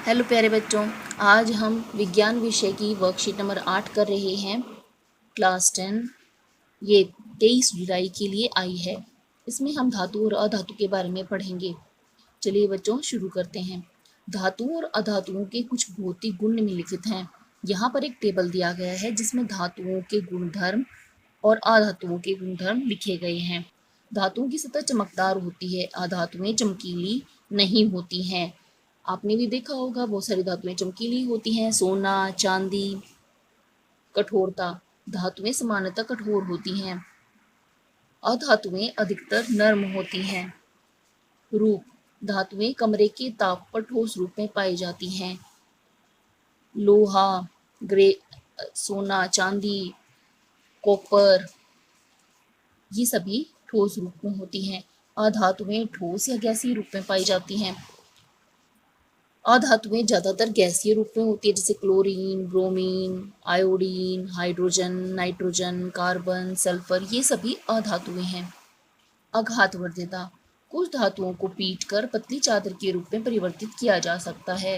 Hello प्यारे बच्चों, आज हम विज्ञान विषय की वर्कशीट नंबर 8 कर रहे हैं। क्लास 10 ये 23 जुलाई के लिए आई है। इसमें हम धातु और अधातु के बारे में पढ़ेंगे। चलिए बच्चों शुरू करते हैं। धातुओं और अधातुओं के कुछ भौतिक गुण निम्नलिखित हैं। यहाँ पर एक टेबल दिया गया है जिसमें धातुओं के गुणधर्म और अधातुओं के गुणधर्म लिखे गए हैं। धातुओं की सतह चमकदार होती है, अधातुएं चमकीली नहीं होती हैं। आपने भी देखा होगा बहुत सारी धातुएं चमकीली होती हैं। सोना, चांदी। कठोरता, धातुएं सामान्यतः कठोर होती हैं। अधातुएं अधिकतर नर्म होती हैं। रूप, धातुएं कमरे के ताप पर ठोस रूप में पाई जाती हैं। लोहा, सोना, चांदी, कॉपर, ये सभी ठोस रूप में होती हैं। अधातुएं ठोस या गैसीय रूप में पाई जाती हैं। अधातुएं ज्यादातर गैसीय रूप में होती है, जैसे chlorine, bromine, iodine, hydrogen, nitrogen, carbon, sulphur, ये सभी अधातुएं हैं। अघातवर्ध्यता, कुछ धातुओं को पीटकर पतली चादर के रूप में परिवर्तित किया जा सकता है।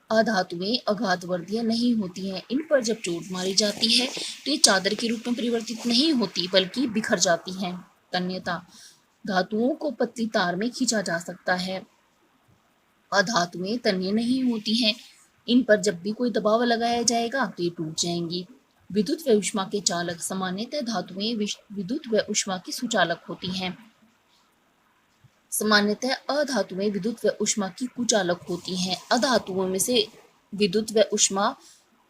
अधातुएं अघातवर्ध्य नहीं होती हैं। इन पर जब चोट मारी जाती है तो ये चादर के रूप में परिवर्तित नहीं होती बल्कि बिखर जाती हैं। तन्यता, धातुओं को पतली तार में खींचा जा सकता है। अधातुएं तन्य नहीं होती हैं। इन पर जब भी कोई दबाव लगाया जाएगा तो ये टूट जाएंगी। विद्युत व ऊष्मा के चालक, सामान्यतः धातुएं विद्युत व ऊष्मा की सुचालक होती हैं। सामान्यतः अधातुएं विद्युत व ऊष्मा की कुचालक होती हैं। अधातुओं में से विद्युत व ऊष्मा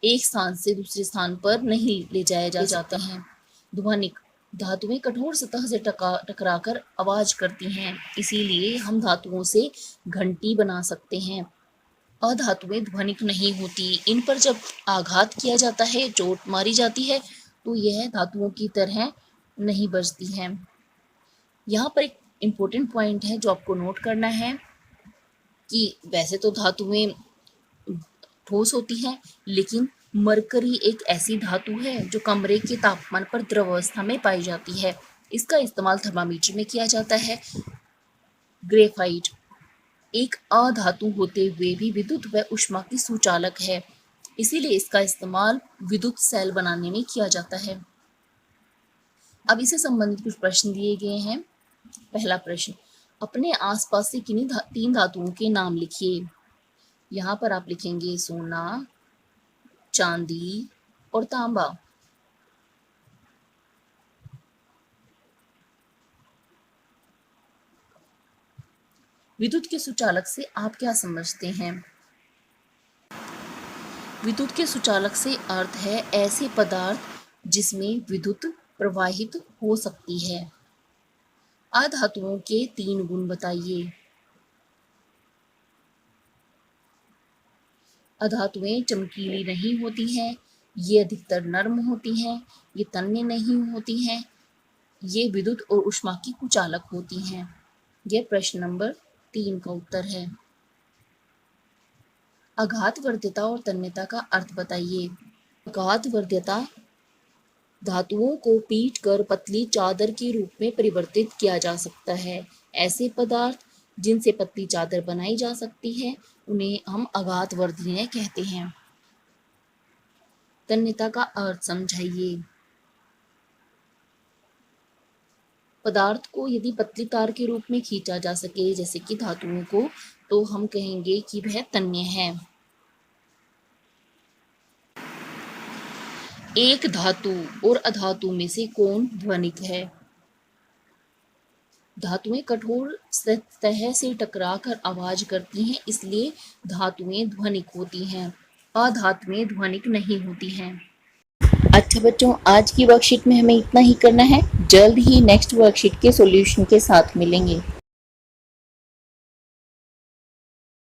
एक स्थान से दूसरे स्थान पर नहीं ले जाया जा सकते हैं। ध्वनिक, धातुएं कठोर सतह से टकराकर आवाज करती हैं, इसीलिए हम धातुओं से घंटी बना सकते हैं। अधातुएं ध्वनिक नहीं होती। इन पर जब आघात किया जाता है, चोट मारी जाती है, तो यह धातुओं की तरह नहीं बजती हैं। यहाँ पर एक इम्पोर्टेंट पॉइंट है जो आपको नोट करना है कि वैसे तो धातुएं ठोस होती हैं, लेकिन मरकरी एक ऐसी धातु है जो कमरे के तापमान पर द्रव अवस्था में पाई जाती है। इसका इस्तेमाल थर्मामीटर में किया जाता है। ग्रेफाइट एक अधातु होते हुए भी विद्युत व ऊष्मा की सुचालक है, इसीलिए इसका इस्तेमाल विद्युत सेल बनाने में किया जाता है। अब इससे संबंधित कुछ प्रश्न दिए गए हैं। पहला प्रश्न, अपने आसपास से किन्हीं तीन धातुओं के नाम लिखिए। यहाँ पर आप लिखेंगे सोना, चांदी और तांबा। विद्युत के सुचालक से आप क्या समझते हैं? विद्युत के सुचालक से अर्थ है ऐसे पदार्थ जिसमें विद्युत प्रवाहित हो सकती है। अधातुओं के 3 गुण बताइए। अधातुएं चमकीली नहीं होती हैं, ये अधिकतर नर्म होती हैं, ये तन्य नहीं होती हैं, ये विद्युत और ऊष्मा की कुचालक होती हैं। यह प्रश्न नंबर 3 का उत्तर है। अघातवर्ध्यता और तन्यता का अर्थ बताइए। अघातवर्ध्यता, धातुओं को पीटकर पतली चादर के रूप में परिवर्तित किया जा सकता है। ऐसे पदार्थ जिनसे पतली चादर बनाई जा सकती है उन्हें हम अघातवर्धीय कहते हैं। तन्यता का अर्थ समझाइए। पदार्थ को यदि पतली तार के रूप में खींचा जा सके, जैसे कि धातुओं को, तो हम कहेंगे कि वह तन्य है। एक धातु और अधातु में से कौन ध्वनिक है? धातुएं कठोर सतह से टकराकर आवाज करती हैं, इसलिए धातुएं ध्वनिक होती हैं। अधातुएं ध्वनिक नहीं होती हैं। अच्छा बच्चों, आज की वर्कशीट में हमें इतना ही करना है। जल्द ही नेक्स्ट वर्कशीट के सॉल्यूशन के साथ मिलेंगे।